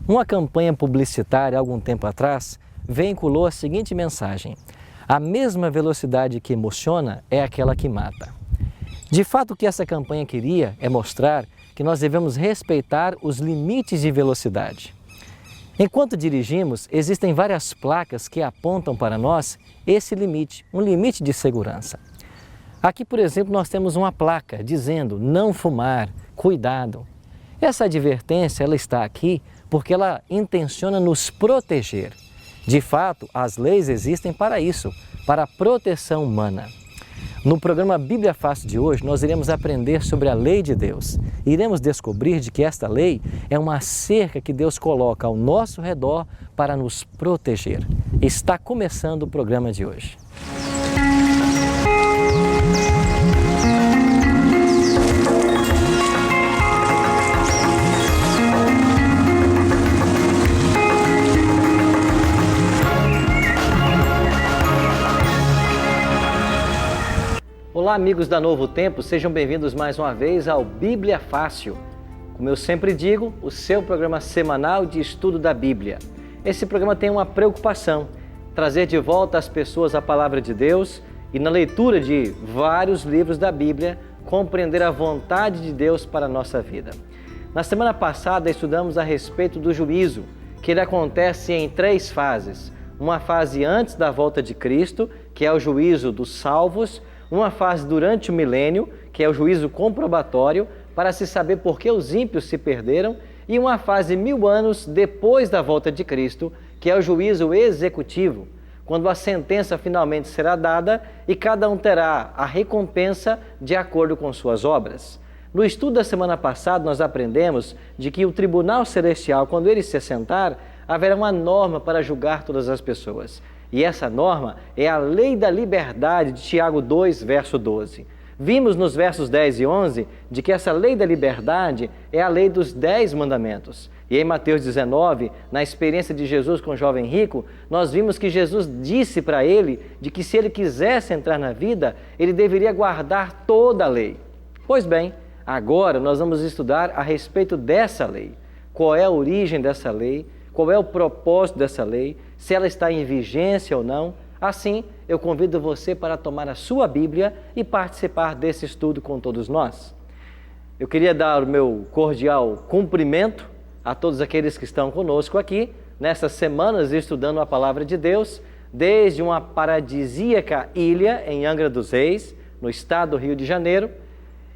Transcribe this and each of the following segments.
Uma campanha publicitária, há algum tempo atrás, veiculou a seguinte mensagem: a mesma velocidade que emociona é aquela que mata. De fato, o que essa campanha queria é mostrar que nós devemos respeitar os limites de velocidade. Enquanto dirigimos, existem várias placas que apontam para nós esse limite, um limite de segurança. Aqui, por exemplo, nós temos uma placa dizendo não fumar, cuidado. Essa advertência ela está aqui porque ela intenciona nos proteger. De fato, as leis existem para isso, para a proteção humana. No programa Bíblia Fácil de hoje, nós iremos aprender sobre a lei de Deus. Iremos descobrir de que esta lei é uma cerca que Deus coloca ao nosso redor para nos proteger. Está começando o programa de hoje. Olá, amigos da Novo Tempo, sejam bem-vindos mais uma vez ao Bíblia Fácil. Como eu sempre digo, o seu programa semanal de estudo da Bíblia. Esse programa tem uma preocupação, trazer de volta às pessoas a palavra de Deus e na leitura de vários livros da Bíblia, compreender a vontade de Deus para a nossa vida. Na semana passada estudamos a respeito do juízo, que ele acontece em 3 fases. Uma fase antes da volta de Cristo, que é o juízo dos salvos, uma fase durante o milênio, que é o juízo comprobatório, para se saber por que os ímpios se perderam, e uma fase 1000 anos depois da volta de Cristo, que é o juízo executivo, quando a sentença finalmente será dada e cada um terá a recompensa de acordo com suas obras. No estudo da semana passada, nós aprendemos de que o tribunal celestial, quando ele se assentar, haverá uma norma para julgar todas as pessoas. E essa norma é a lei da liberdade de Tiago 2, verso 12. Vimos nos versos 10 e 11 de que essa lei da liberdade é a lei dos 10 mandamentos. E em Mateus 19, na experiência de Jesus com o jovem rico, nós vimos que Jesus disse para ele de que se ele quisesse entrar na vida, ele deveria guardar toda a lei. Pois bem, agora nós vamos estudar a respeito dessa lei. Qual é a origem dessa lei? Qual é o propósito dessa lei? Se ela está em vigência ou não? Assim, eu convido você para tomar a sua Bíblia e participar desse estudo com todos nós. Eu queria dar o meu cordial cumprimento a todos aqueles que estão conosco aqui, nessas semanas estudando a Palavra de Deus, desde uma paradisíaca ilha em Angra dos Reis, no estado do Rio de Janeiro.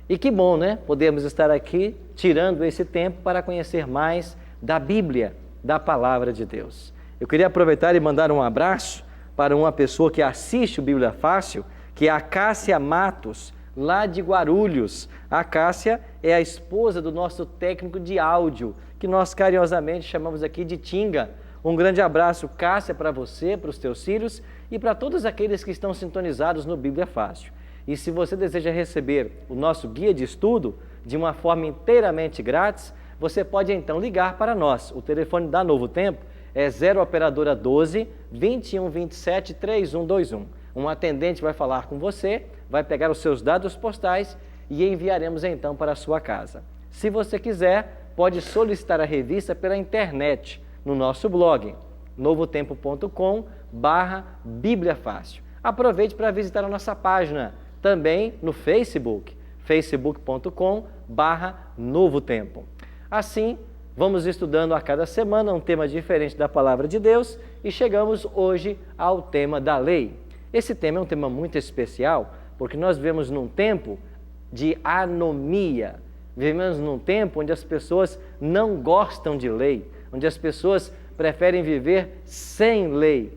E que bom, né? Podemos estar aqui tirando esse tempo para conhecer mais da Bíblia, da Palavra de Deus. Eu queria aproveitar e mandar um abraço para uma pessoa que assiste o Bíblia Fácil, que é a Cássia Matos, lá de Guarulhos. A Cássia é a esposa do nosso técnico de áudio, que nós carinhosamente chamamos aqui de Tinga. Um grande abraço, Cássia, para você, para os teus filhos e para todos aqueles que estão sintonizados no Bíblia Fácil. E se você deseja receber o nosso guia de estudo de uma forma inteiramente grátis, você pode então ligar para nós. O telefone da Novo Tempo é 0 operadora 12 21 27 3121. Um atendente vai falar com você, vai pegar os seus dados postais e enviaremos então para a sua casa. Se você quiser, pode solicitar a revista pela internet, no nosso blog, novotempo.com/Bíblia Fácil. Aproveite para visitar a nossa página, também no Facebook, facebook.com/Novo Tempo. Assim, vamos estudando a cada semana um tema diferente da Palavra de Deus e chegamos hoje ao tema da lei. Esse tema é um tema muito especial porque nós vivemos num tempo de anomia, vivemos num tempo onde as pessoas não gostam de lei, onde as pessoas preferem viver sem lei.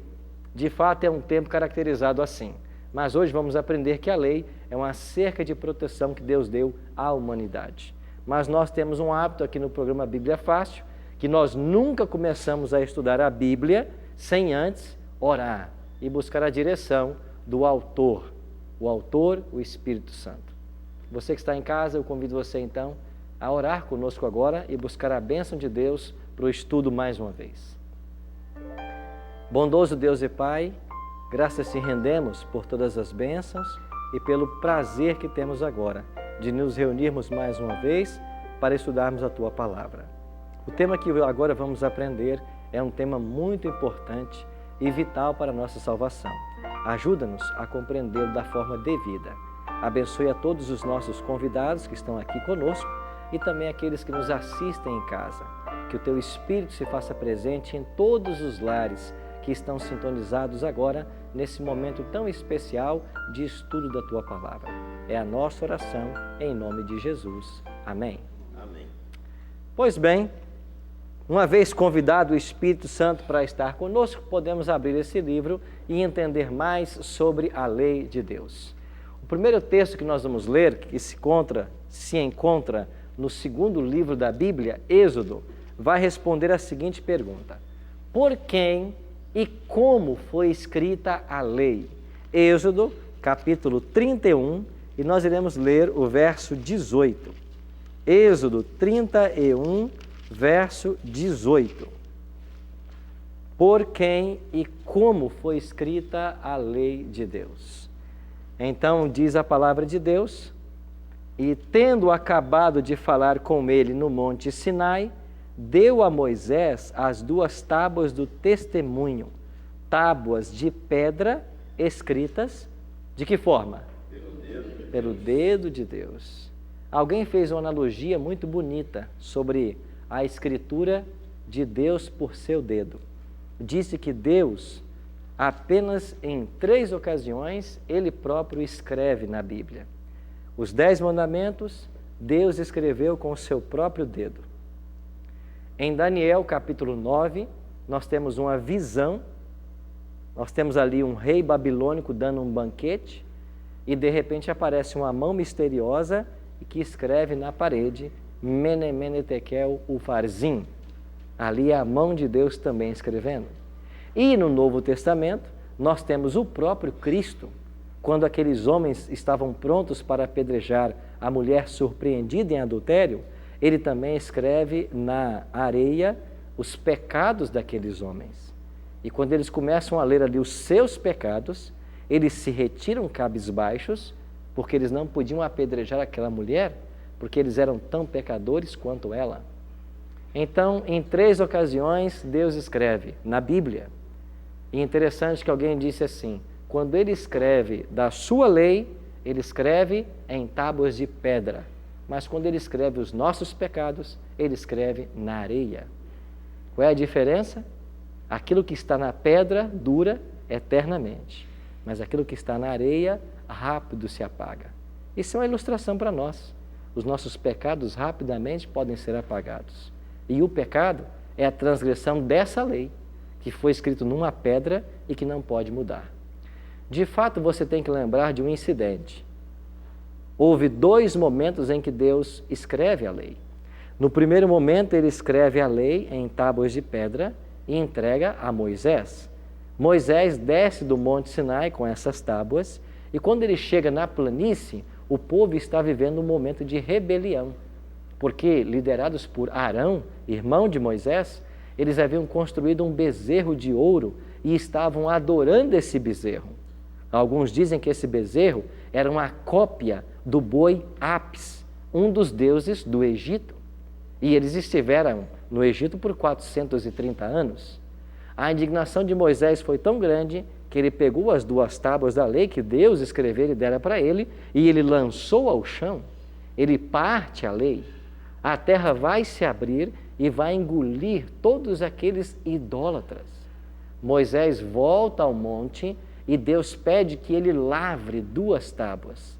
De fato, é um tempo caracterizado assim. Mas hoje vamos aprender que a lei é uma cerca de proteção que Deus deu à humanidade. Mas nós temos um hábito aqui no programa Bíblia Fácil, que nós nunca começamos a estudar a Bíblia sem antes orar e buscar a direção do autor, o Espírito Santo. Você que está em casa, eu convido você então a orar conosco agora e buscar a bênção de Deus para o estudo mais uma vez. Bondoso Deus e Pai, graças te rendemos por todas as bênçãos e pelo prazer que temos agora de nos reunirmos mais uma vez para estudarmos a Tua Palavra. O tema que agora vamos aprender é um tema muito importante e vital para a nossa salvação. Ajuda-nos a compreendê-lo da forma devida. Abençoe a todos os nossos convidados que estão aqui conosco e também aqueles que nos assistem em casa. Que o Teu Espírito se faça presente em todos os lares que estão sintonizados agora nesse momento tão especial de estudo da Tua Palavra. É a nossa oração em nome de Jesus. Amém. Amém. Pois bem, uma vez convidado o Espírito Santo para estar conosco, podemos abrir esse livro e entender mais sobre a lei de Deus. O primeiro texto que nós vamos ler, que se encontra no segundo livro da Bíblia, Êxodo, vai responder a seguinte pergunta: por quem e como foi escrita a lei? Êxodo, capítulo 31, e nós iremos ler o verso 18. Êxodo 31, verso 18. Por quem e como foi escrita a lei de Deus? Então diz a palavra de Deus: e tendo acabado de falar com ele no monte Sinai, deu a Moisés as 2 tábuas do testemunho, tábuas de pedra escritas, de que forma? Pelo dedo de Deus. Alguém fez uma analogia muito bonita sobre a escritura de Deus por seu dedo. Disse que Deus, apenas em 3 ocasiões, Ele próprio escreve na Bíblia. Os 10 mandamentos, Deus escreveu com o seu próprio dedo. Em Daniel, capítulo 9, nós temos uma visão. Nós temos ali um rei babilônico dando um banquete e de repente aparece uma mão misteriosa que escreve na parede Mene, Mene, Tekel, Ufarzim. Ali é a mão de Deus também escrevendo. E no Novo Testamento nós temos o próprio Cristo, quando aqueles homens estavam prontos para apedrejar a mulher surpreendida em adultério, ele também escreve na areia os pecados daqueles homens. E quando eles começam a ler ali os seus pecados, eles se retiram cabisbaixos, porque eles não podiam apedrejar aquela mulher, porque eles eram tão pecadores quanto ela. Então, em 3 ocasiões, Deus escreve na Bíblia. E é interessante que alguém disse assim: quando ele escreve da sua lei, ele escreve em tábuas de pedra. Mas quando ele escreve os nossos pecados, ele escreve na areia. Qual é a diferença? Aquilo que está na pedra dura eternamente, mas aquilo que está na areia rápido se apaga. Isso é uma ilustração para nós. Os nossos pecados rapidamente podem ser apagados. E o pecado é a transgressão dessa lei, que foi escrito numa pedra e que não pode mudar. De fato, você tem que lembrar de um incidente. Houve 2 momentos em que Deus escreve a lei. No primeiro momento, ele escreve a lei em tábuas de pedra e entrega a Moisés. Moisés desce do Monte Sinai com essas tábuas e quando ele chega na planície, o povo está vivendo um momento de rebelião, porque, liderados por Arão, irmão de Moisés, eles haviam construído um bezerro de ouro e estavam adorando esse bezerro. Alguns dizem que esse bezerro era uma cópia do boi Apis, um dos deuses do Egito. E eles estiveram no Egito por 430 anos. A indignação de Moisés foi tão grande que ele pegou as 2 tábuas da lei que Deus escreveu e dera para ele e ele lançou ao chão. Ele parte a lei. A terra vai se abrir e vai engolir todos aqueles idólatras. Moisés volta ao monte e Deus pede que ele lavre 2 tábuas.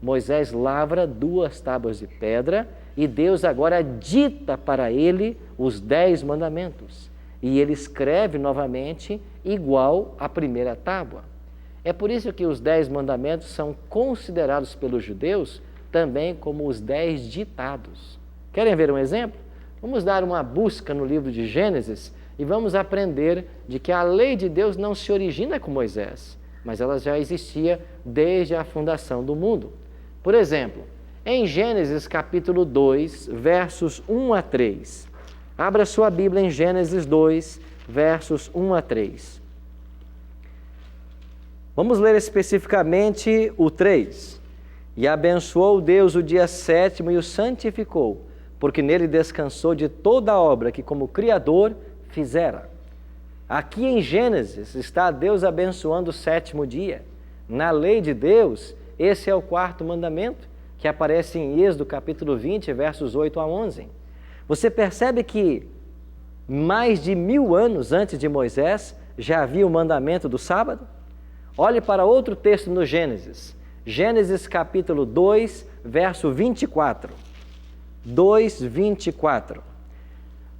Moisés lavra 2 tábuas de pedra e Deus agora dita para ele os 10 mandamentos. E ele escreve novamente igual à primeira tábua. É por isso que os 10 mandamentos são considerados pelos judeus também como os 10 ditados. Querem ver um exemplo? Vamos dar uma busca no livro de Gênesis e vamos aprender de que a lei de Deus não se origina com Moisés, mas ela já existia desde a fundação do mundo. Por exemplo, em Gênesis capítulo 2, versos 1 a 3. Abra sua Bíblia em Gênesis 2, versos 1 a 3. Vamos ler especificamente o 3. E abençoou Deus o dia 7º e o santificou, porque nele descansou de toda a obra que como Criador fizera. Aqui em Gênesis está Deus abençoando o sétimo dia. Na lei de Deus, esse é o quarto mandamento, que aparece em Êxodo capítulo 20, versos 8 a 11. Você percebe que mais de 1000 anos antes de Moisés já havia o mandamento do sábado? Olhe para outro texto no Gênesis. Gênesis capítulo 2, verso 24. 2, 24.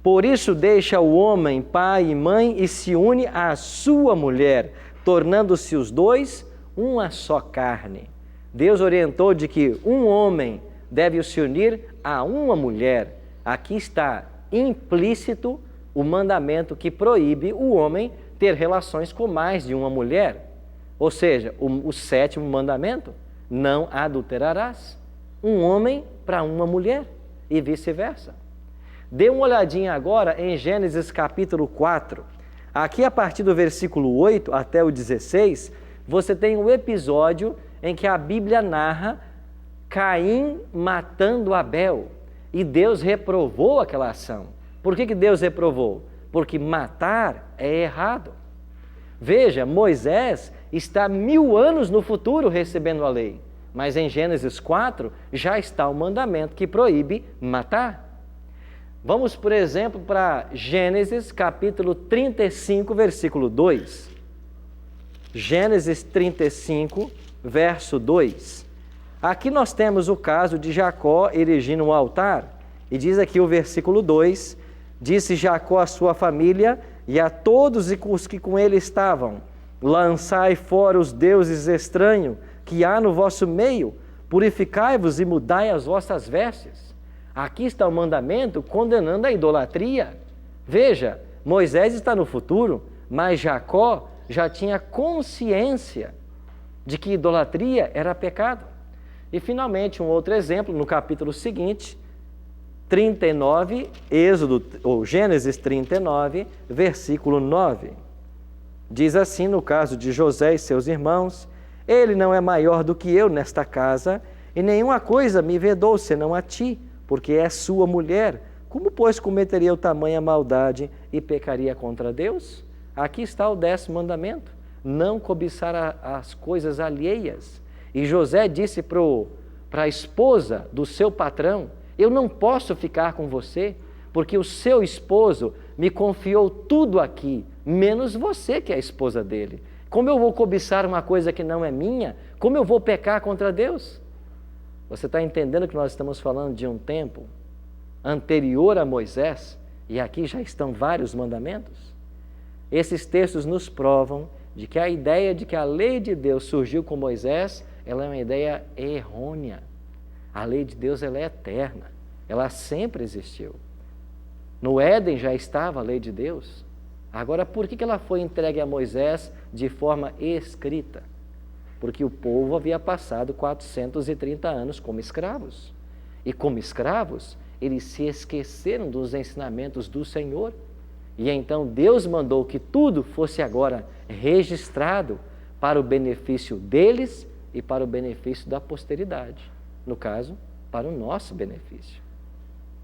Por isso deixa o homem pai e mãe e se une à sua mulher, tornando-se os dois uma só carne. Deus orientou de que um homem deve se unir a uma mulher. Aqui está implícito o mandamento que proíbe o homem ter relações com mais de uma mulher. Ou seja, o sétimo mandamento, não adulterarás. Um homem para uma mulher e vice-versa. Dê uma olhadinha agora em Gênesis capítulo 4. Aqui a partir do versículo 8 até o 16, você tem um episódio em que a Bíblia narra Caim matando Abel. E Deus reprovou aquela ação. Por que Deus reprovou? Porque matar é errado. Veja, Moisés está 1000 anos no futuro recebendo a lei, mas em Gênesis 4 já está o mandamento que proíbe matar. Vamos, por exemplo, para Gênesis capítulo 35, versículo 2. Gênesis 35, verso 2. Aqui nós temos o caso de Jacó erigindo um altar, e diz aqui o versículo 2, disse Jacó à sua família e a todos os que com ele estavam, lançai fora os deuses estranhos que há no vosso meio, purificai-vos e mudai as vossas vestes. Aqui está o mandamento condenando a idolatria. Veja, Moisés está no futuro, mas Jacó já tinha consciência de que idolatria era pecado. E finalmente um outro exemplo, no capítulo seguinte, 39, Gênesis 39, versículo 9. Diz assim no caso de José e seus irmãos, ele não é maior do que eu nesta casa, e nenhuma coisa me vedou senão a ti, porque é sua mulher. Como, pois, cometeria eu tamanha maldade e pecaria contra Deus? Aqui está o 10º mandamento, não cobiçar as coisas alheias. E José disse para a esposa do seu patrão, eu não posso ficar com você, porque o seu esposo me confiou tudo aqui, menos você que é a esposa dele. Como eu vou cobiçar uma coisa que não é minha? Como eu vou pecar contra Deus? Você está entendendo que nós estamos falando de um tempo anterior a Moisés, e aqui já estão vários mandamentos? Esses textos nos provam de que a ideia de que a lei de Deus surgiu com Moisés, ela é uma ideia errônea. A lei de Deus ela é eterna, ela sempre existiu. No Éden já estava a lei de Deus. Agora, por que ela foi entregue a Moisés de forma escrita? Porque o povo havia passado 430 anos como escravos. E como escravos, eles se esqueceram dos ensinamentos do Senhor. E então Deus mandou que tudo fosse agora registrado para o benefício deles e para o benefício da posteridade. No caso, para o nosso benefício.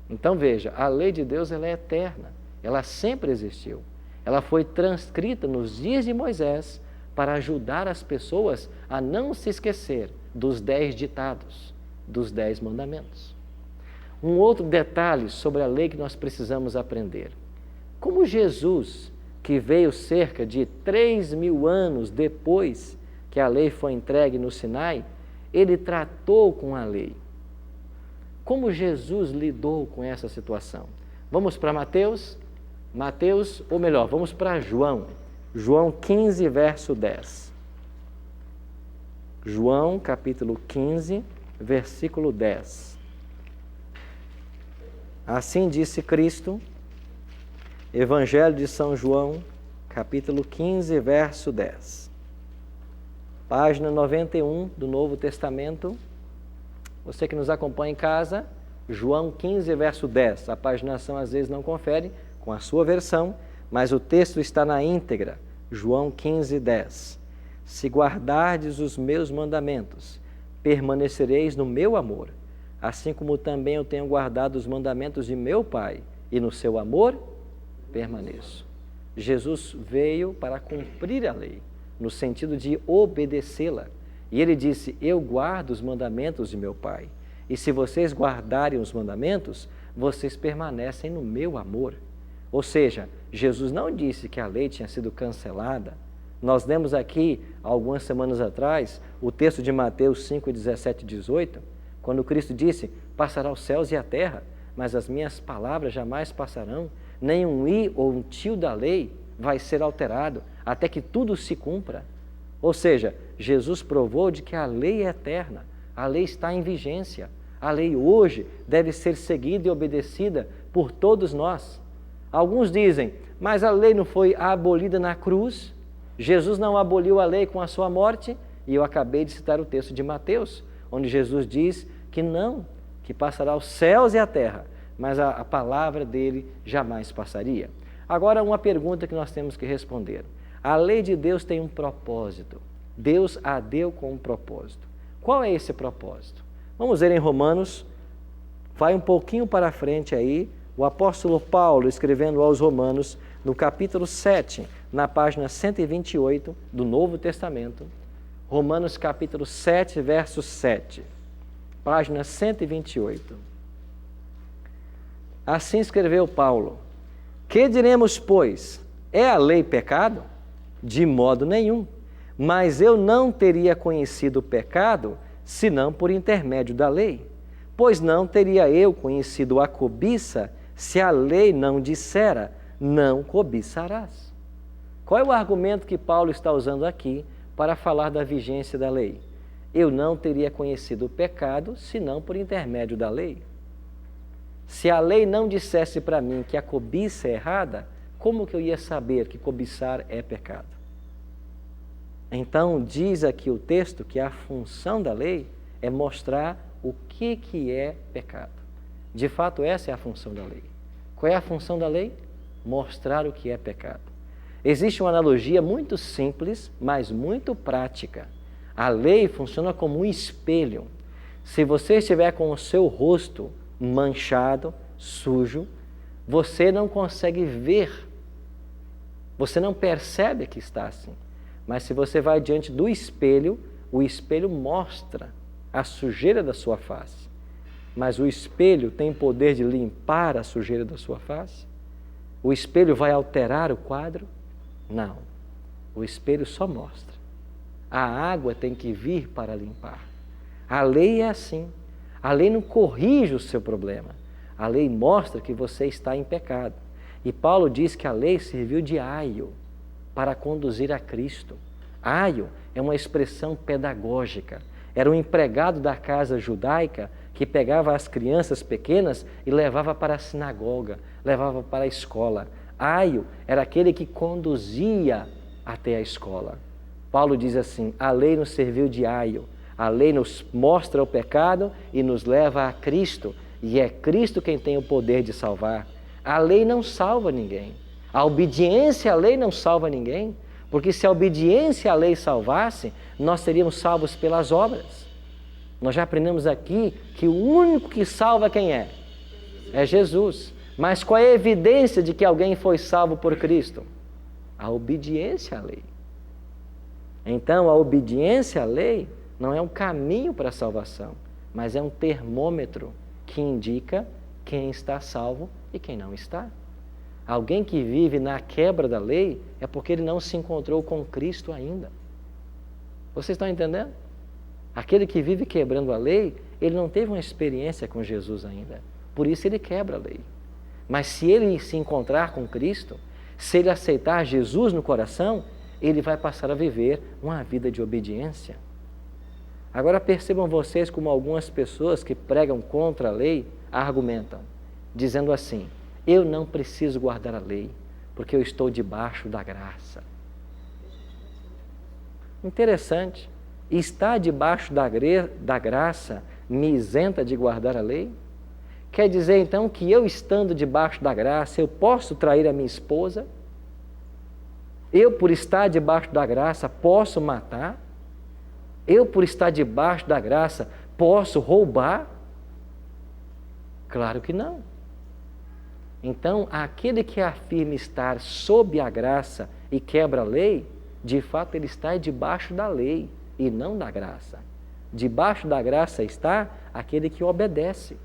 Então veja, a lei de Deus ela é eterna, ela sempre existiu. Ela foi transcrita nos dias de Moisés para ajudar as pessoas a não se esquecer dos 10 ditados, dos 10 mandamentos. Um outro detalhe sobre a lei que nós precisamos aprender. Como Jesus, que veio cerca de 3.000 anos depois que a lei foi entregue no Sinai, ele tratou com a lei. Como Jesus lidou com essa situação? Vamos para Mateus, ou melhor, vamos para João. João 15, verso 10. João, capítulo 15, versículo 10. Assim disse Cristo, Evangelho de São João, capítulo 15, verso 10. Página 91 do Novo Testamento. Você que nos acompanha em casa, João 15, verso 10. A paginação às vezes não confere com a sua versão, mas o texto está na íntegra. João 15, 10. Se guardardes os meus mandamentos, permanecereis no meu amor, assim como também eu tenho guardado os mandamentos de meu Pai, e no seu amor permaneço. Jesus veio para cumprir a lei, no sentido de obedecê-la. E ele disse, eu guardo os mandamentos de meu Pai. E se vocês guardarem os mandamentos, vocês permanecem no meu amor. Ou seja, Jesus não disse que a lei tinha sido cancelada. Nós lemos aqui, algumas semanas atrás, o texto de Mateus 5, 17 e 18, quando Cristo disse, passará os céus e a terra, mas as minhas palavras jamais passarão, nem um i ou um tio da lei vai ser alterado, até que tudo se cumpra. Ou seja, Jesus provou de que a lei é eterna, a lei está em vigência. A lei hoje deve ser seguida e obedecida por todos nós. Alguns dizem, mas a lei não foi abolida na cruz? Jesus não aboliu a lei com a sua morte? E eu acabei de citar o texto de Mateus, onde Jesus diz que não, que passará os céus e a terra, mas a palavra dele jamais passaria. Agora, uma pergunta que nós temos que responder. A lei de Deus tem um propósito. Deus a deu com um propósito. Qual é esse propósito? Vamos ver em Romanos, vai um pouquinho para frente aí, o apóstolo Paulo escrevendo aos Romanos, no capítulo 7, na página 128 do Novo Testamento, Romanos capítulo 7, verso 7, página 128. Assim escreveu Paulo, que diremos, pois, é a lei pecado? De modo nenhum, mas eu não teria conhecido o pecado, senão por intermédio da lei. Pois não teria eu conhecido a cobiça, se a lei não dissera, não cobiçarás. Qual é o argumento que Paulo está usando aqui para falar da vigência da lei? Eu não teria conhecido o pecado, senão por intermédio da lei. Se a lei não dissesse para mim que a cobiça é errada, como que eu ia saber que cobiçar é pecado? Então, diz aqui o texto que a função da lei é mostrar o que é pecado. De fato, essa é a função da lei. Qual é a função da lei? Mostrar o que é pecado. Existe uma analogia muito simples, mas muito prática. A lei funciona como um espelho. Se você estiver com o seu rosto manchado, sujo, você não consegue ver. Você não percebe que está assim. Mas se você vai diante do espelho, o espelho mostra a sujeira da sua face. Mas o espelho tem poder de limpar a sujeira da sua face? O espelho vai alterar o quadro? Não. O espelho só mostra. A água tem que vir para limpar. A lei é assim. A lei não corrige o seu problema. A lei mostra que você está em pecado. E Paulo diz que a lei serviu de aio para conduzir a Cristo. Aio é uma expressão pedagógica. Era um empregado da casa judaica que pegava as crianças pequenas e levava para a sinagoga, levava para a escola. Aio era aquele que conduzia até a escola. Paulo diz assim, a lei nos serviu de aio. A lei nos mostra o pecado e nos leva a Cristo. E é Cristo quem tem o poder de salvar. A lei não salva ninguém. A obediência à lei não salva ninguém. Porque se a obediência à lei salvasse, nós seríamos salvos pelas obras. Nós já aprendemos aqui que o único que salva quem é? É Jesus. Mas qual é a evidência de que alguém foi salvo por Cristo? A obediência à lei. Então, a obediência à lei não é um caminho para a salvação, mas é um termômetro que indica quem está salvo e quem não está. Alguém que vive na quebra da lei é porque ele não se encontrou com Cristo ainda. Vocês estão entendendo? Aquele que vive quebrando a lei, ele não teve uma experiência com Jesus ainda. Por isso ele quebra a lei. Mas se ele se encontrar com Cristo, se ele aceitar Jesus no coração, ele vai passar a viver uma vida de obediência. Agora percebam vocês como algumas pessoas que pregam contra a lei argumentam, dizendo assim, eu não preciso guardar a lei, porque eu estou debaixo da graça. Interessante. Estar debaixo da graça me isenta de guardar a lei? Quer dizer então que eu estando debaixo da graça, eu posso trair a minha esposa? Eu, por estar debaixo da graça, posso matar? Eu, por estar debaixo da graça, posso roubar? Claro que não. Então, aquele que afirma estar sob a graça e quebra a lei, de fato ele está debaixo da lei e não da graça. Debaixo da graça está aquele que obedece.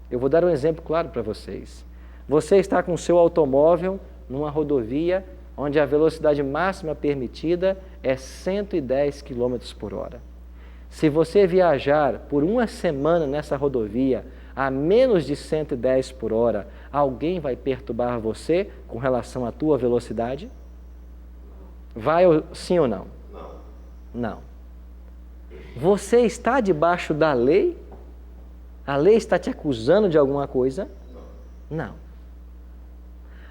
Eu vou dar um exemplo claro para vocês. Você está com o seu automóvel numa rodovia onde a velocidade máxima permitida é 110 km por hora. Se você viajar por uma semana nessa rodovia a menos de 110 por hora, alguém vai perturbar você com relação à tua velocidade? Vai sim ou não? Não. Você está debaixo da lei? A lei está te acusando de alguma coisa? Não.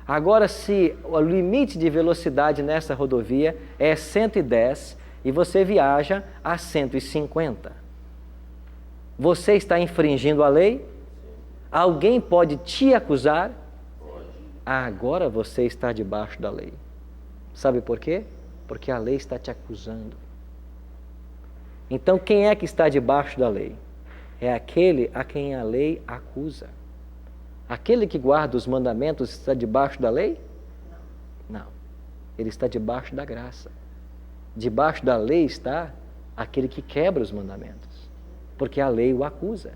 Agora, se o limite de velocidade nessa rodovia é 110 e você viaja a 150, você está infringindo a lei? Alguém pode te acusar? Pode. Agora você está debaixo da lei. Sabe por quê? Porque a lei está te acusando. Então, quem é que está debaixo da lei? É aquele a quem a lei acusa. Aquele que guarda os mandamentos está debaixo da lei? Não. Ele está debaixo da graça. Debaixo da lei está aquele que quebra os mandamentos, porque a lei o acusa.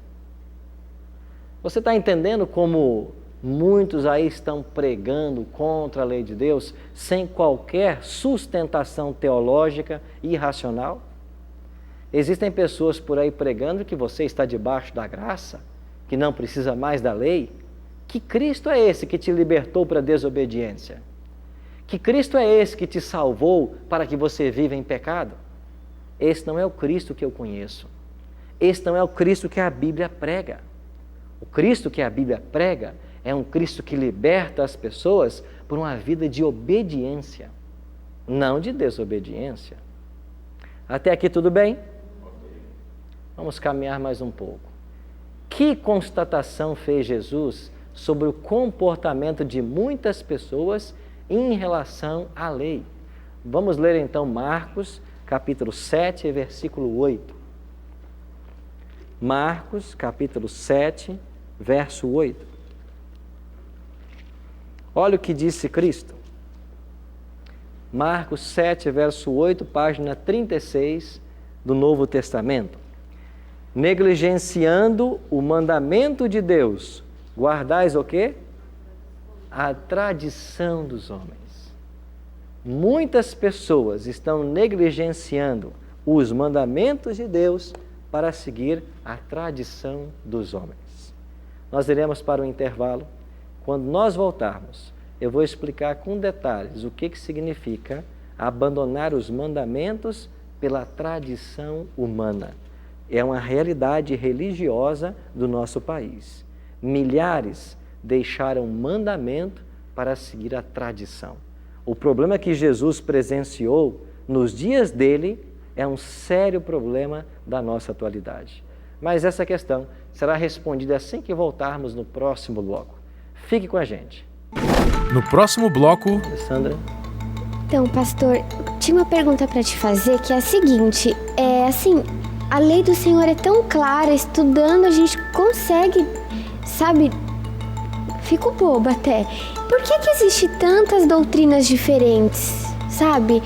Você está entendendo como muitos aí estão pregando contra a lei de Deus sem qualquer sustentação teológica e racional? Existem pessoas por aí pregando que você está debaixo da graça, que não precisa mais da lei. Que Cristo é esse que te libertou para a desobediência? Que Cristo é esse que te salvou para que você viva em pecado? Esse não é o Cristo que eu conheço. Esse não é o Cristo que a Bíblia prega. O Cristo que a Bíblia prega é um Cristo que liberta as pessoas por uma vida de obediência, não de desobediência. Até aqui tudo bem? Vamos caminhar mais um pouco. Que constatação fez Jesus sobre o comportamento de muitas pessoas em relação à lei? Vamos ler então Marcos, capítulo 7, versículo 8. Marcos, capítulo 7, verso 8. Olha o que disse Cristo. Marcos 7, verso 8, página 36 do Novo Testamento. Negligenciando o mandamento de Deus, guardais o quê? A tradição dos homens. Muitas pessoas estão negligenciando os mandamentos de Deus para seguir a tradição dos homens. Nós iremos para o intervalo. Quando nós voltarmos, eu vou explicar com detalhes o que significa abandonar os mandamentos pela tradição humana. É uma realidade religiosa do nosso país. Milhares deixaram o mandamento para seguir a tradição. O problema que Jesus presenciou nos dias dele é um sério problema da nossa atualidade. Mas essa questão será respondida assim que voltarmos no próximo bloco. Fique com a gente. No próximo bloco... Sandra? Então, pastor, tinha uma pergunta para te fazer, que é a seguinte, a lei do Senhor é tão clara, estudando a gente consegue, sabe, fico boba até. Por que existem tantas doutrinas diferentes, sabe?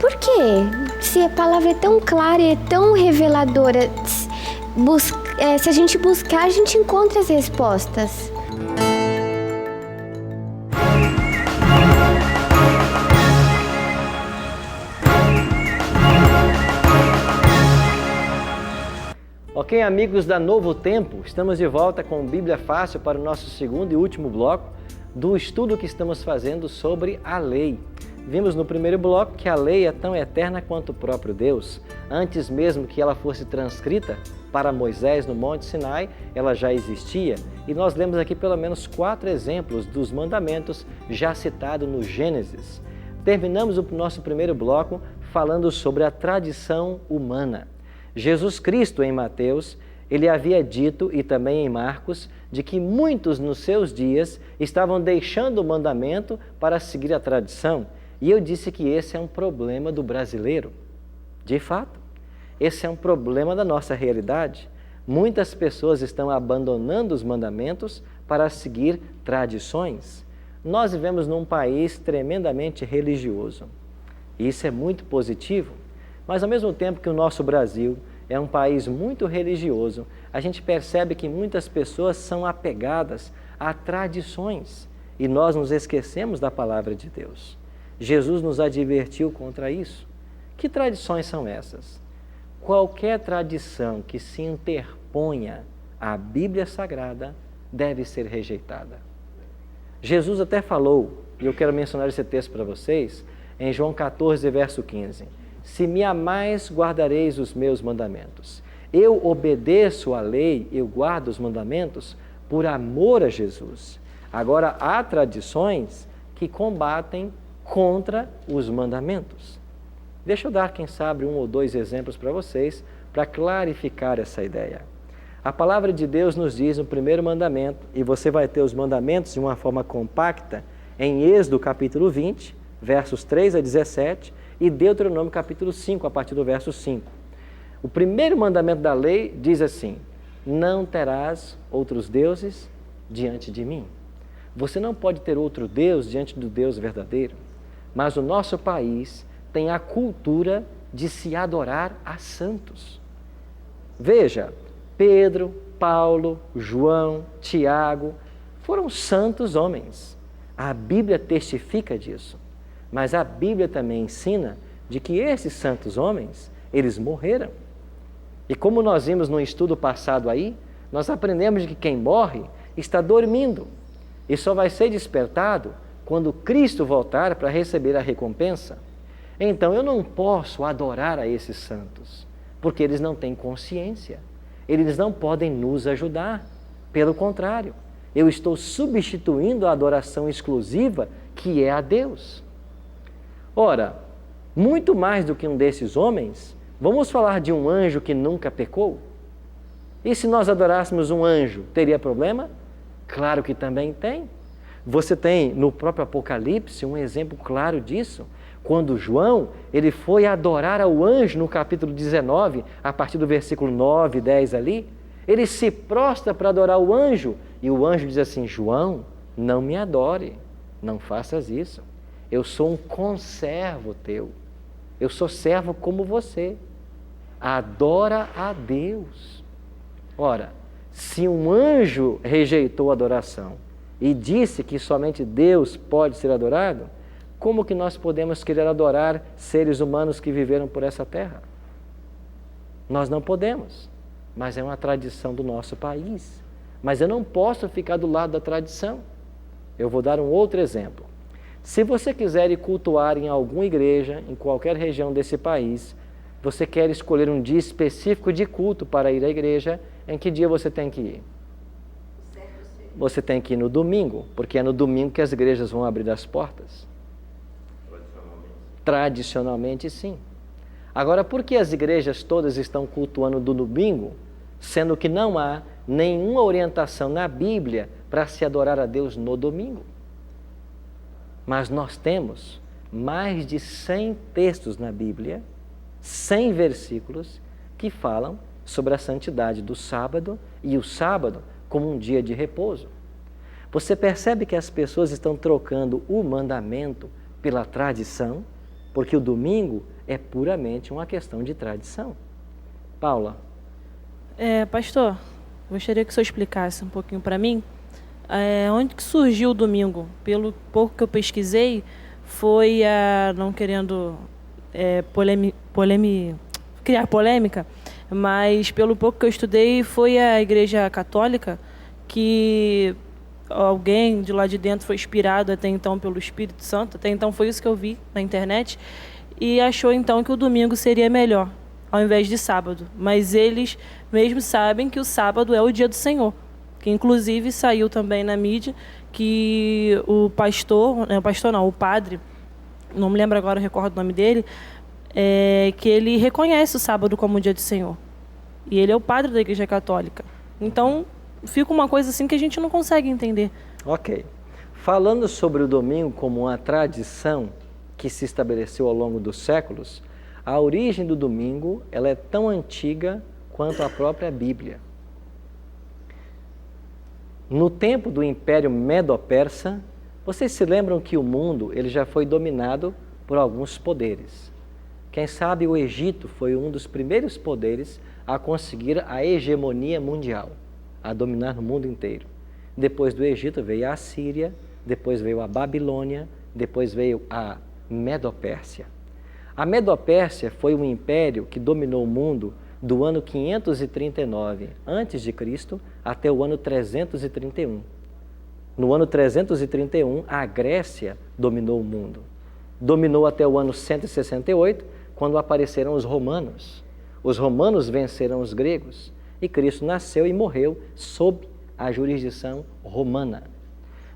Por quê? Se a palavra é tão clara e é tão reveladora, se a gente buscar, a gente encontra as respostas. Ok, amigos da Novo Tempo, estamos de volta com Bíblia Fácil para o nosso segundo e último bloco do estudo que estamos fazendo sobre a lei. Vimos no primeiro bloco que a lei é tão eterna quanto o próprio Deus. Antes mesmo que ela fosse transcrita para Moisés no Monte Sinai, ela já existia. E nós lemos aqui pelo menos 4 exemplos dos mandamentos já citados no Gênesis. Terminamos o nosso primeiro bloco falando sobre a tradição humana. Jesus Cristo, em Mateus, ele havia dito, e também em Marcos, de que muitos nos seus dias estavam deixando o mandamento para seguir a tradição. E eu disse que esse é um problema do brasileiro. De fato, esse é um problema da nossa realidade. Muitas pessoas estão abandonando os mandamentos para seguir tradições. Nós vivemos num país tremendamente religioso. Isso é muito positivo, mas ao mesmo tempo que o nosso Brasil é um país muito religioso, a gente percebe que muitas pessoas são apegadas a tradições e nós nos esquecemos da palavra de Deus. Jesus nos advertiu contra isso. Que tradições são essas? Qualquer tradição que se interponha à Bíblia Sagrada deve ser rejeitada. Jesus até falou, e eu quero mencionar esse texto para vocês, em João 14, verso 15. Se me amais, guardareis os meus mandamentos. Eu obedeço à lei, eu guardo os mandamentos por amor a Jesus. Agora, há tradições que combatem contra os mandamentos. Deixa eu dar, quem sabe, 1 ou 2 exemplos para vocês, para clarificar essa ideia. A palavra de Deus nos diz no primeiro mandamento, e você vai ter os mandamentos de uma forma compacta, em Êxodo capítulo 20, versos 3 a 17, e Deuteronômio capítulo 5, a partir do verso 5. O primeiro mandamento da lei diz assim: não terás outros deuses diante de mim. Você não pode ter outro Deus diante do Deus verdadeiro. Mas o nosso país tem a cultura de se adorar a santos. Veja, Pedro, Paulo, João, Tiago foram santos homens. A Bíblia testifica disso. Mas a Bíblia também ensina de que esses santos homens, eles morreram. E como nós vimos no estudo passado aí, nós aprendemos que quem morre está dormindo e só vai ser despertado quando Cristo voltar para receber a recompensa. Então eu não posso adorar a esses santos, porque eles não têm consciência. Eles não podem nos ajudar. Pelo contrário, eu estou substituindo a adoração exclusiva que é a Deus. Ora, muito mais do que um desses homens, vamos falar de um anjo que nunca pecou? E se nós adorássemos um anjo, teria problema? Claro que também tem. Você tem no próprio Apocalipse um exemplo claro disso. Quando João, ele foi adorar ao anjo no capítulo 19, a partir do versículo 9 e 10 ali, ele se prostra para adorar o anjo e o anjo diz assim: João, não me adore, não faças isso. Eu sou um conservo teu, eu sou servo como você. Adora a Deus. Ora, se um anjo rejeitou a adoração e disse que somente Deus pode ser adorado, como que nós podemos querer adorar seres humanos que viveram por essa terra? Nós não podemos, mas é uma tradição do nosso país. Mas eu não posso ficar do lado da tradição. Eu vou dar um outro exemplo. Se você quiser ir cultuar em alguma igreja, em qualquer região desse país, você quer escolher um dia específico de culto para ir à igreja, em que dia você tem que ir? Você tem que ir no domingo, porque é no domingo que as igrejas vão abrir as portas. Tradicionalmente, sim. Agora, por que as igrejas todas estão cultuando no domingo, sendo que não há nenhuma orientação na Bíblia para se adorar a Deus no domingo? Mas nós temos mais de 100 textos na Bíblia, 100 versículos, que falam sobre a santidade do sábado e o sábado como um dia de repouso. Você percebe que as pessoas estão trocando o mandamento pela tradição, porque o domingo é puramente uma questão de tradição. Paula. Pastor, gostaria que o senhor explicasse um pouquinho para mim onde que surgiu o domingo. Pelo pouco que eu pesquisei, foi, não querendo criar polêmica, mas pelo pouco que eu estudei, foi a Igreja Católica que alguém de lá de dentro foi inspirado até então pelo Espírito Santo, até então foi isso que eu vi na internet, e achou então que o domingo seria melhor, ao invés de sábado. Mas eles mesmo sabem que o sábado é o dia do Senhor, que inclusive saiu também na mídia que o padre, não me lembro agora, recordo o nome dele, que ele reconhece o sábado como o dia do Senhor. E ele é o padre da Igreja Católica. Então, fica uma coisa assim que a gente não consegue entender. Ok. Falando sobre o domingo como uma tradição que se estabeleceu ao longo dos séculos, a origem do domingo ela é tão antiga quanto a própria Bíblia. No tempo do Império Medo-Persa, vocês se lembram que o mundo ele já foi dominado por alguns poderes. Quem sabe o Egito foi um dos primeiros poderes a conseguir a hegemonia mundial, a dominar o mundo inteiro. Depois do Egito veio a Assíria, depois veio a Babilônia, depois veio a Medo-Pérsia. A Medo-Pérsia foi um império que dominou o mundo do ano 539 a.C. até o ano 331. No ano 331, a Grécia dominou o mundo. Dominou até o ano 168, quando apareceram os romanos. Os romanos venceram os gregos e Cristo nasceu e morreu sob a jurisdição romana.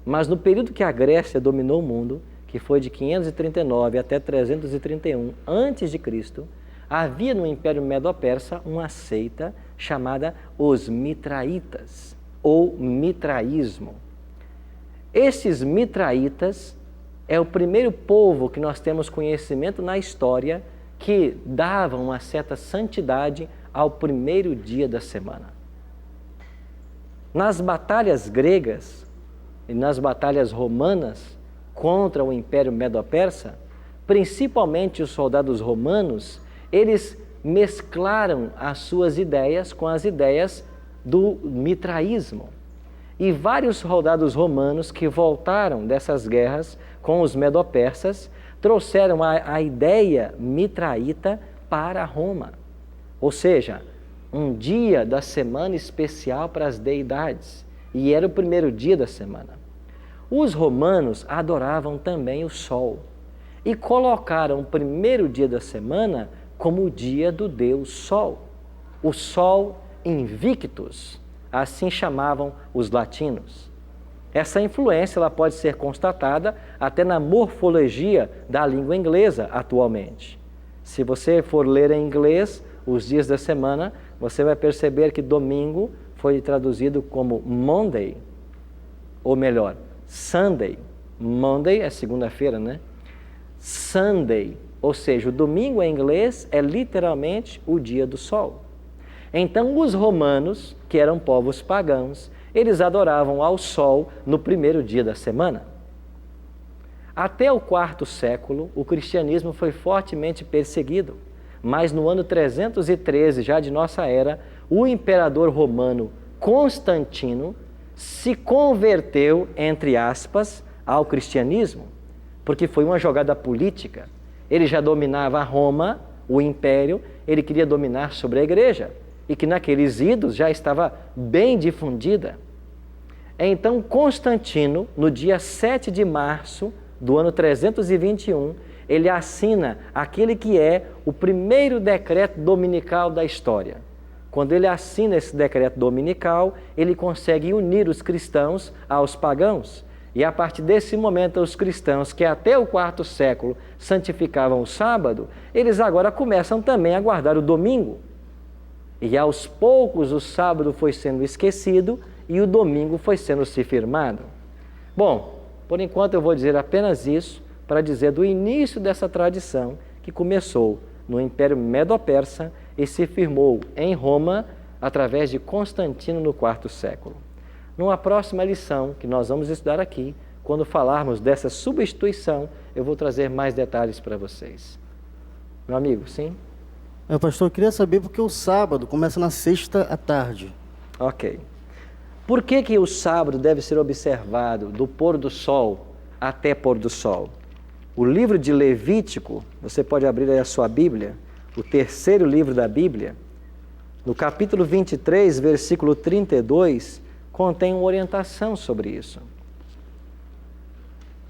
Mas no período que a Grécia dominou o mundo, que foi de 539 até 331 a.C., havia no Império Medo-Persa uma seita chamada os Mitraitas, ou Mitraísmo. Esses Mitraitas é o primeiro povo que nós temos conhecimento na história que davam uma certa santidade ao primeiro dia da semana. Nas batalhas gregas e nas batalhas romanas contra o Império Medo-Persa, principalmente os soldados romanos, eles mesclaram as suas ideias com as ideias do mitraísmo. E vários soldados romanos que voltaram dessas guerras com os medo-persas trouxeram a ideia mitraíta para Roma. Ou seja, um dia da semana especial para as deidades. E era o primeiro dia da semana. Os romanos adoravam também o sol e colocaram o primeiro dia da semana como o dia do deus Sol. O Sol Invictus, assim chamavam os latinos. Essa influência ela pode ser constatada até na morfologia da língua inglesa atualmente. Se você for ler em inglês os dias da semana, você vai perceber que domingo foi traduzido como Monday, ou melhor, Sunday. Monday é segunda-feira, né? Sunday, ou seja, o domingo em inglês é literalmente o dia do sol. Então os romanos, que eram povos pagãos, eles adoravam ao sol no primeiro dia da semana. Até o quarto século, o cristianismo foi fortemente perseguido, mas no ano 313, já de nossa era, o imperador romano Constantino se converteu, entre aspas, ao cristianismo, porque foi uma jogada política. Ele já dominava Roma, o império, ele queria dominar sobre a igreja, e que naqueles idos já estava bem difundida. Então Constantino, no dia 7 de março do ano 321, ele assina aquele que é o primeiro decreto dominical da história. Quando ele assina esse decreto dominical, ele consegue unir os cristãos aos pagãos. E a partir desse momento, os cristãos que até o quarto século santificavam o sábado, eles agora começam também a guardar o domingo. E aos poucos o sábado foi sendo esquecido e o domingo foi sendo se firmado. Bom, por enquanto eu vou dizer apenas isso para dizer do início dessa tradição que começou no Império Medo-Persa e se firmou em Roma através de Constantino no quarto século. Numa próxima lição que nós vamos estudar aqui, quando falarmos dessa substituição, eu vou trazer mais detalhes para vocês. Meu amigo, sim? Pastor, eu queria saber porque o sábado começa na sexta à tarde. Ok. Por que o sábado deve ser observado do pôr do sol até pôr do sol? O livro de Levítico, você pode abrir aí a sua Bíblia, o terceiro livro da Bíblia, no capítulo 23, versículo 32, contém uma orientação sobre isso.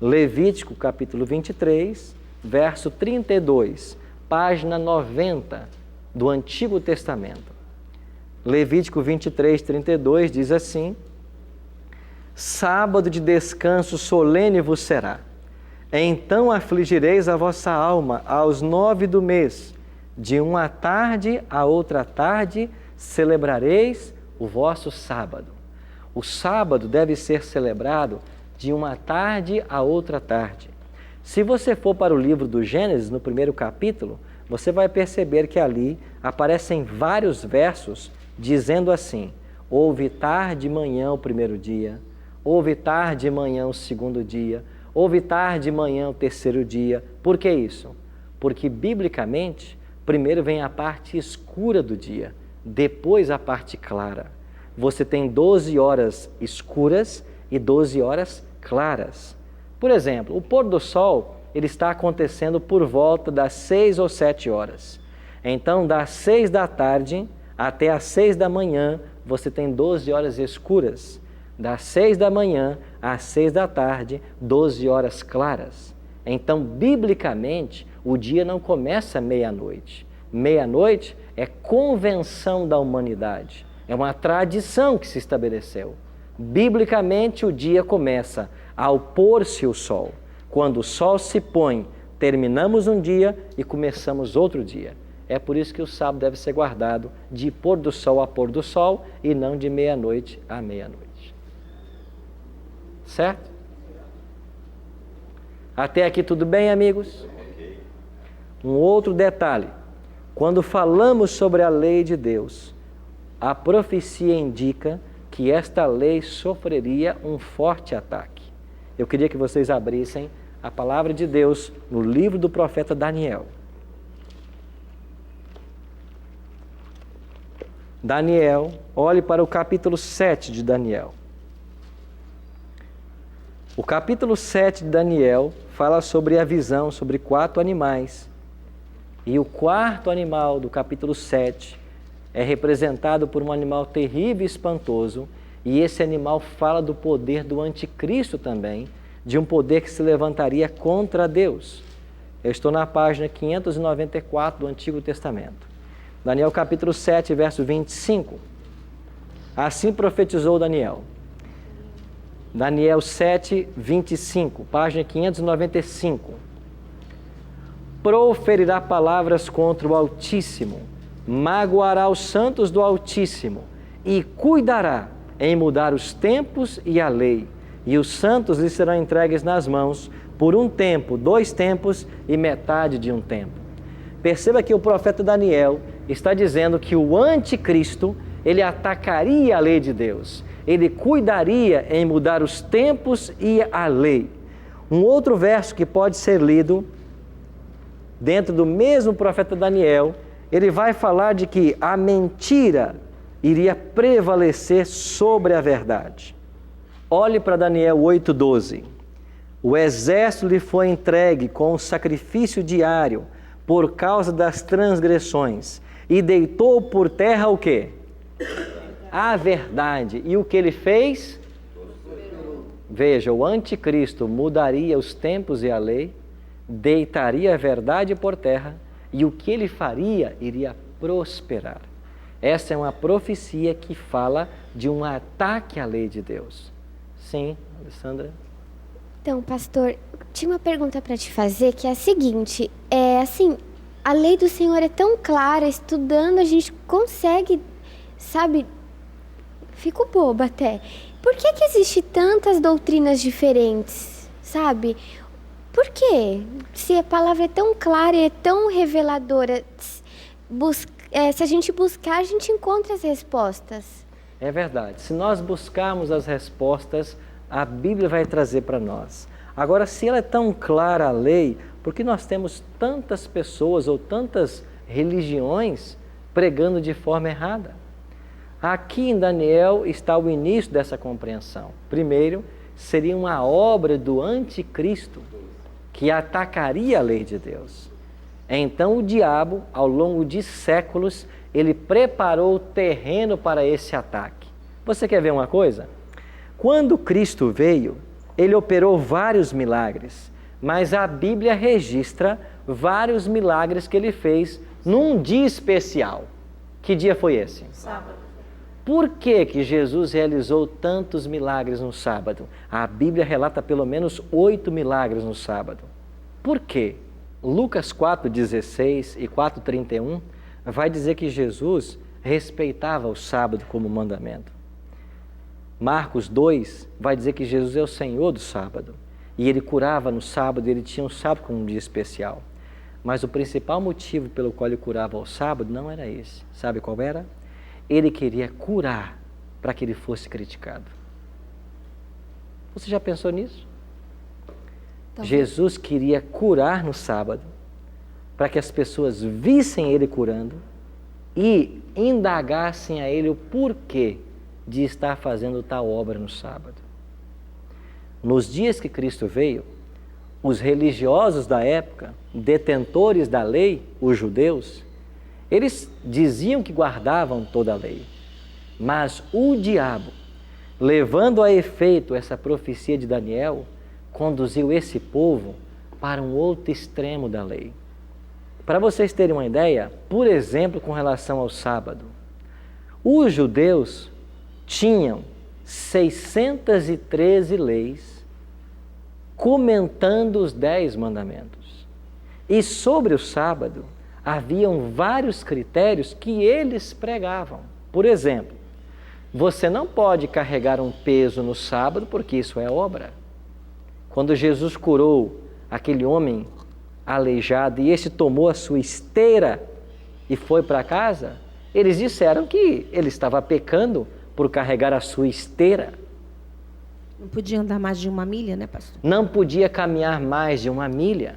Levítico, capítulo 23, verso 32, página 90 do Antigo Testamento. Levítico 23, 32 diz assim: sábado de descanso solene vos será. Então afligireis a vossa alma aos 9 do mês, de uma tarde a outra tarde celebrareis o vosso sábado. O sábado deve ser celebrado de uma tarde a outra tarde. Se você for para o livro do Gênesis, no primeiro capítulo, você vai perceber que ali aparecem vários versos dizendo assim: Houve tarde e manhã o primeiro dia, houve tarde e manhã o segundo dia, houve tarde e manhã o terceiro dia. Por que isso? Porque, biblicamente, primeiro vem a parte escura do dia, depois a parte clara. Você tem 12 horas escuras e 12 horas claras. Por exemplo, o pôr do sol ele está acontecendo por volta das 6 ou 7 horas. Então, das 6 da tarde até as 6 da manhã, você tem 12 horas escuras. Das 6 da manhã às 6 da tarde, 12 horas claras. Então, biblicamente, o dia não começa meia-noite. Meia-noite é convenção da humanidade. É uma tradição que se estabeleceu. Biblicamente, o dia começa ao pôr-se o sol. Quando o sol se põe, terminamos um dia e começamos outro dia. É por isso que o sábado deve ser guardado de pôr do sol a pôr do sol e não de meia-noite a meia-noite. Certo? Até aqui tudo bem, amigos? Um outro detalhe. Quando falamos sobre a lei de Deus, a profecia indica que esta lei sofreria um forte ataque. Eu queria que vocês abrissem a palavra de Deus no livro do profeta Daniel. Daniel, olhe para o capítulo 7 de Daniel. O capítulo 7 de Daniel fala sobre a visão, sobre 4 animais. E o quarto animal do capítulo 7 é representado por um animal terrível e espantoso, e esse animal fala do poder do anticristo também, de um poder que se levantaria contra Deus. Eu estou na página 594 do Antigo Testamento. Daniel capítulo 7, verso 25. Assim profetizou Daniel. Daniel 7, 25, página 595. Proferirá palavras contra o Altíssimo, magoará os santos do Altíssimo e cuidará em mudar os tempos e a lei. E os santos lhe serão entregues nas mãos por um tempo, 2 tempos e metade de um tempo. Perceba que o profeta Daniel está dizendo que o anticristo, ele atacaria a lei de Deus. Ele cuidaria em mudar os tempos e a lei. Um outro verso que pode ser lido dentro do mesmo profeta Daniel, ele vai falar de que a mentira iria prevalecer sobre a verdade. Olhe para Daniel 8,12. O exército lhe foi entregue com o sacrifício diário por causa das transgressões e deitou por terra o quê? A verdade. E o que ele fez? Veja, o anticristo mudaria os tempos e a lei, deitaria a verdade por terra e o que ele faria iria prosperar. Essa é uma profecia que fala de um ataque à lei de Deus. Sim, Alessandra? Então, pastor, tinha uma pergunta para te fazer, que é a seguinte, a lei do Senhor é tão clara, estudando a gente consegue, sabe, fico boba até. Por que existem tantas doutrinas diferentes, sabe? Por quê? Se a palavra é tão clara e é tão reveladora, se a gente buscar, a gente encontra as respostas. É verdade. Se nós buscarmos as respostas, a Bíblia vai trazer para nós. Agora, se ela é tão clara a lei, por que nós temos tantas pessoas ou tantas religiões pregando de forma errada? Aqui em Daniel está o início dessa compreensão. Primeiro, seria uma obra do anticristo que atacaria a lei de Deus. Então o diabo, ao longo de séculos, ele preparou o terreno para esse ataque. Você quer ver uma coisa? Quando Cristo veio, ele operou vários milagres, mas a Bíblia registra vários milagres que ele fez num dia especial. Que dia foi esse? Sábado. Por que Jesus realizou tantos milagres no sábado? A Bíblia relata pelo menos 8 milagres no sábado. Por quê? Lucas 4,16 e 4,31 vai dizer que Jesus respeitava o sábado como mandamento. Marcos 2 vai dizer que Jesus é o Senhor do sábado. E ele curava no sábado, ele tinha o sábado como um dia especial. Mas o principal motivo pelo qual ele curava ao sábado não era esse. Sabe qual era? Ele queria curar para que ele fosse criticado. Você já pensou nisso? Jesus queria curar no sábado, para que as pessoas vissem ele curando e indagassem a ele o porquê de estar fazendo tal obra no sábado. Nos dias que Cristo veio, os religiosos da época, detentores da lei, os judeus, eles diziam que guardavam toda a lei, mas o diabo, levando a efeito essa profecia de Daniel, conduziu esse povo para um outro extremo da lei. Para vocês terem uma ideia, por exemplo, com relação ao sábado, os judeus tinham 613 leis comentando os 10 mandamentos. E sobre o sábado, haviam vários critérios que eles pregavam. Por exemplo, você não pode carregar um peso no sábado, porque isso é obra. Quando Jesus curou aquele homem aleijado e este tomou a sua esteira e foi para casa, eles disseram que ele estava pecando por carregar a sua esteira. Não podia andar mais de 1 milha, né, pastor? Não podia caminhar mais de 1 milha.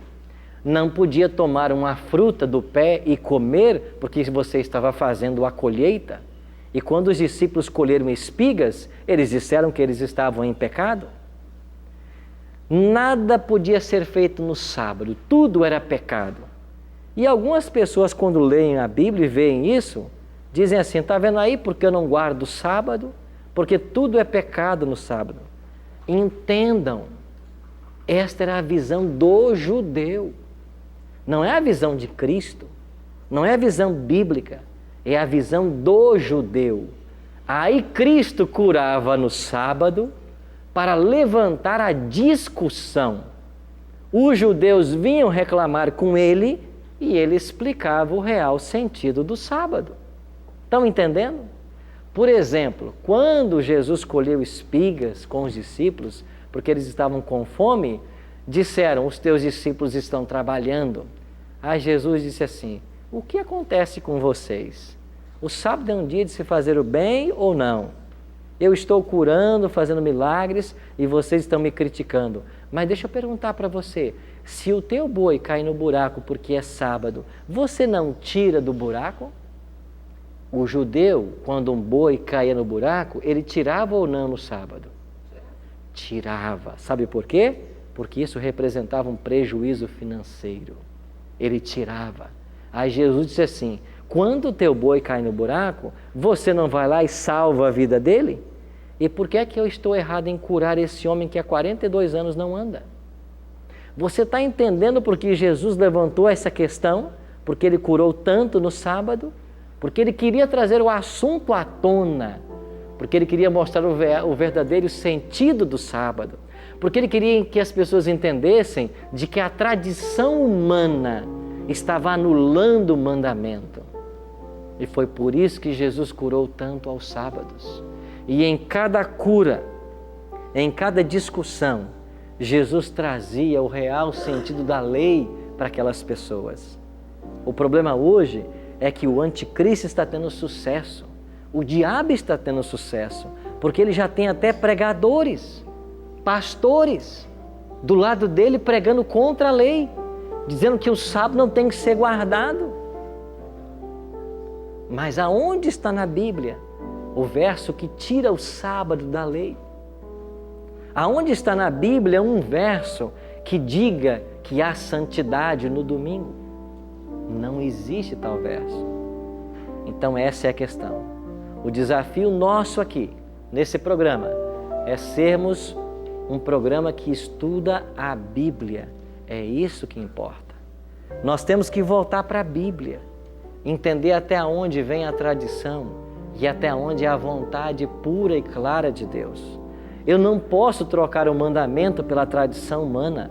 Não podia tomar uma fruta do pé e comer, porque você estava fazendo a colheita. E quando os discípulos colheram espigas, eles disseram que eles estavam em pecado. Nada podia ser feito no sábado, tudo era pecado. E algumas pessoas, quando leem a Bíblia e veem isso, dizem assim: está vendo aí porque eu não guardo o sábado? Porque tudo é pecado no sábado. Entendam, esta era a visão do judeu. Não é a visão de Cristo, não é a visão bíblica, é a visão do judeu. Aí Cristo curava no sábado para levantar a discussão. Os judeus vinham reclamar com ele e ele explicava o real sentido do sábado. Estão entendendo? Por exemplo, quando Jesus colheu espigas com os discípulos, porque eles estavam com fome, disseram: os teus discípulos estão trabalhando. Aí Jesus disse assim: o que acontece com vocês? O sábado é um dia de se fazer o bem ou não? Eu estou curando, fazendo milagres e vocês estão me criticando. Mas deixa eu perguntar para você, se o teu boi cai no buraco porque é sábado, você não tira do buraco? O judeu, quando um boi caía no buraco, ele tirava ou não no sábado? Tirava. Sabe por quê? Porque isso representava um prejuízo financeiro. Ele tirava. Aí Jesus disse assim: quando o teu boi cai no buraco, você não vai lá e salva a vida dele? E por que é que eu estou errado em curar esse homem que há 42 anos não anda? Você está entendendo por que Jesus levantou essa questão? Porque ele curou tanto no sábado? Porque ele queria trazer o assunto à tona, porque ele queria mostrar o verdadeiro sentido do sábado, porque ele queria que as pessoas entendessem de que a tradição humana estava anulando o mandamento. E foi por isso que Jesus curou tanto aos sábados. E em cada cura, em cada discussão, Jesus trazia o real sentido da lei para aquelas pessoas. O problema hoje é que o anticristo está tendo sucesso, o diabo está tendo sucesso, porque ele já tem até pregadores, pastores, do lado dele pregando contra a lei, dizendo que o sábado não tem que ser guardado. Mas aonde está na Bíblia o verso que tira o sábado da lei? Aonde está na Bíblia um verso que diga que há santidade no domingo? Não existe tal verso. Então essa é a questão. O desafio nosso aqui, nesse programa, é sermos um programa que estuda a Bíblia. É isso que importa. Nós temos que voltar para a Bíblia, entender até onde vem a tradição e até onde é a vontade pura e clara de Deus. Eu não posso trocar o mandamento pela tradição humana.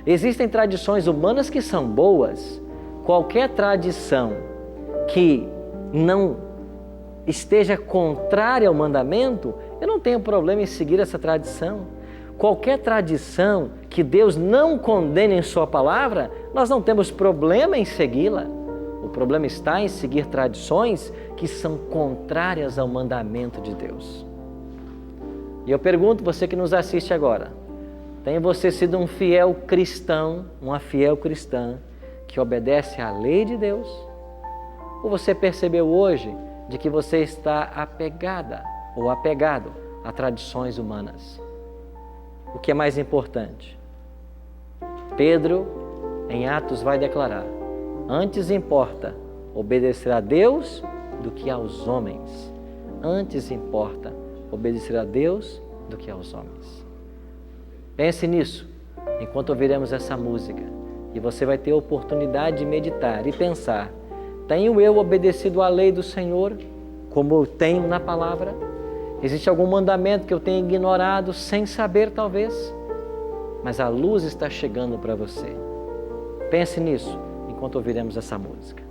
Existem tradições humanas que são boas. Qualquer tradição que não esteja contrária ao mandamento, eu não tenho problema em seguir essa tradição. Qualquer tradição que Deus não condene em sua palavra, nós não temos problema em segui-la. O problema está em seguir tradições que são contrárias ao mandamento de Deus. E eu pergunto, você que nos assiste agora, tem você sido um fiel cristão, uma fiel cristã que obedece à lei de Deus? Ou você percebeu hoje de que você está apegada ou apegado a tradições humanas? O que é mais importante? Pedro, em Atos, vai declarar: antes importa obedecer a Deus do que aos homens. Antes importa obedecer a Deus do que aos homens. Pense nisso enquanto ouviremos essa música e você vai ter a oportunidade de meditar e pensar: tenho eu obedecido à lei do Senhor como eu tenho na palavra? Existe algum mandamento que eu tenha ignorado sem saber, talvez? Mas a luz está chegando para você. Pense nisso enquanto ouviremos essa música.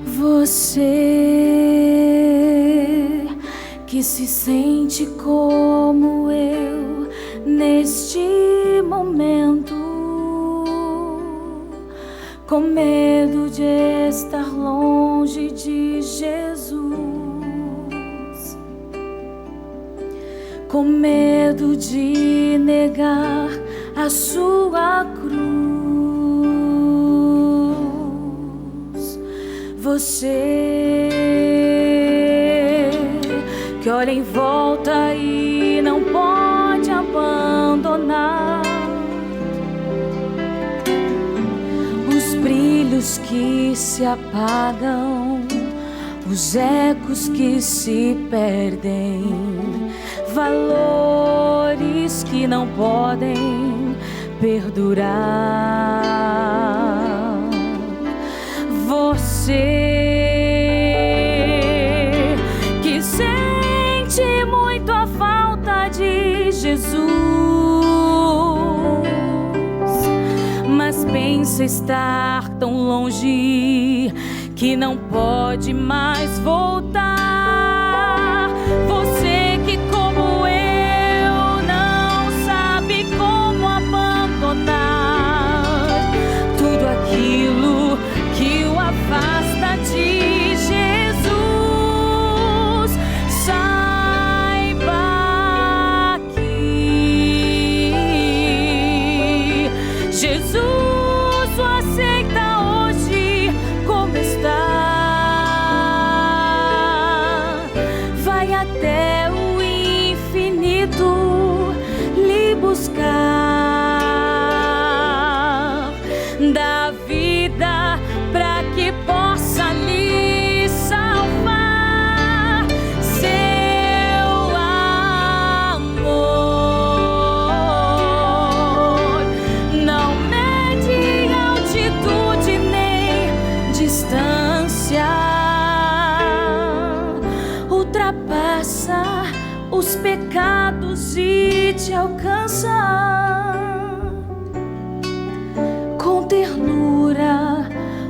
Você que se sente como eu neste momento, com medo de estar longe de Jesus, com medo de negar a sua cruz. Você que olha em volta e não pode abandonar os brilhos que se apagam, os ecos que se perdem, valores que não podem perdurar. Você que sente muito a falta de Jesus, mas pensa estar tão longe que não pode mais voltar. Você que, como eu, não sabe como abandonar tudo aquilo que o afasta de Jesus, saiba que Jesus o aceita hoje como está. Vai até o infinito lhe buscar, da vida para que possa lhe salvar. Seu amor não mede altitude nem distância, ultrapassa os pecados e te alcança. Com ternura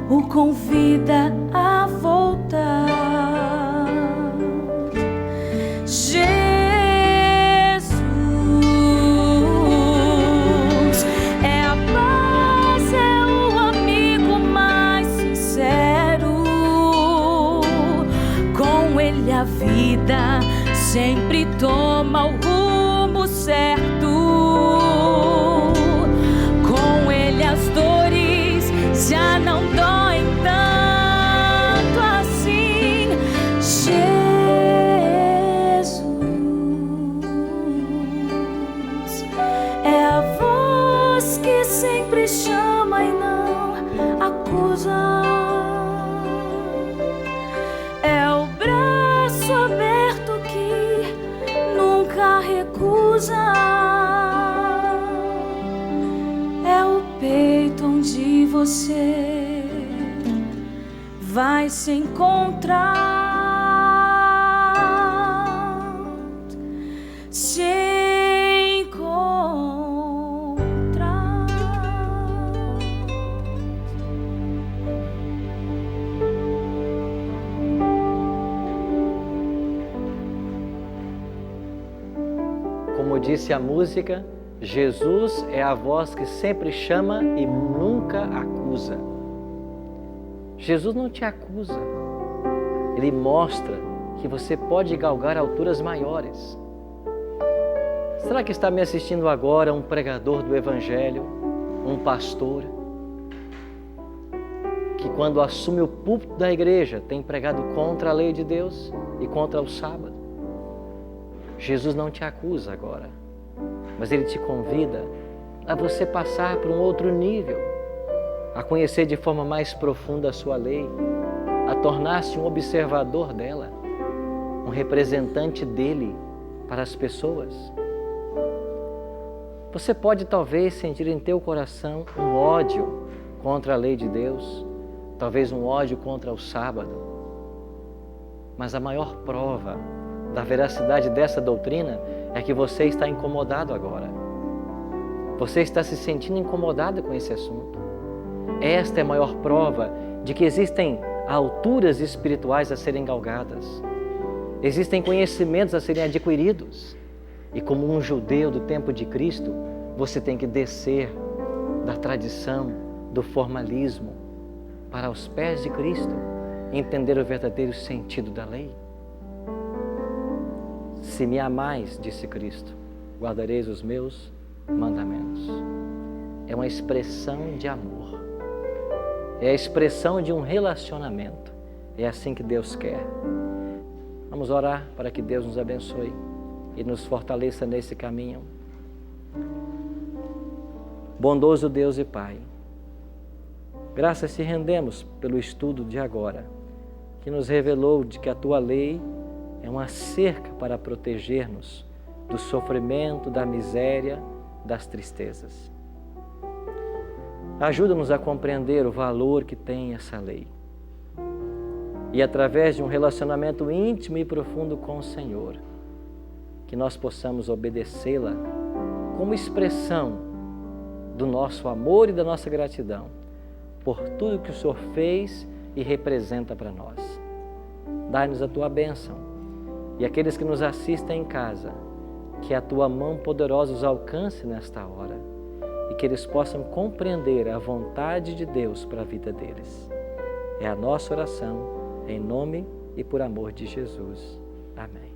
o convida a voltar. Jesus é a paz, é o amigo mais sincero. Com ele a vida sempre toma o rumo certo. Com ele as dores já não doem tanto assim. Jesus é a voz que sempre chama e não acusa. É o braço aberto que nunca recusa. É o peito onde você vai se encontrar, se encontrar. disse a música, Jesus é a voz que sempre chama e nunca acusa. Jesus não te acusa. Ele mostra que você pode galgar alturas maiores. Será que está me assistindo agora um pregador do Evangelho, um pastor, que quando assume o púlpito da igreja tem pregado contra a lei de Deus e contra o sábado? Jesus não te acusa agora, mas Ele te convida a você passar para um outro nível, a conhecer de forma mais profunda a sua lei, a tornar-se um observador dela, um representante dele para as pessoas. Você pode talvez sentir em teu coração um ódio contra a lei de Deus, talvez um ódio contra o sábado, mas a maior prova da veracidade dessa doutrina é que você está incomodado agora. Você está se sentindo incomodado com esse assunto. Esta é a maior prova de que existem alturas espirituais a serem galgadas. Existem conhecimentos a serem adquiridos. E como um judeu do tempo de Cristo, você tem que descer da tradição, do formalismo, para os pés de Cristo, entender o verdadeiro sentido da lei. Se me amais, disse Cristo, guardareis os meus mandamentos. É uma expressão de amor. É a expressão de um relacionamento. É assim que Deus quer. Vamos orar para que Deus nos abençoe e nos fortaleça nesse caminho. Bondoso Deus e Pai, graças te rendemos pelo estudo de agora, que nos revelou de que a Tua lei é uma cerca para proteger-nos do sofrimento, da miséria, das tristezas. Ajuda-nos a compreender o valor que tem essa lei. E através de um relacionamento íntimo e profundo com o Senhor, que nós possamos obedecê-la como expressão do nosso amor e da nossa gratidão por tudo que o Senhor fez e representa para nós. Dai-nos a Tua bênção e aqueles que nos assistem em casa, que a Tua mão poderosa os alcance nesta hora e que eles possam compreender a vontade de Deus para a vida deles. É a nossa oração, em nome e por amor de Jesus. Amém.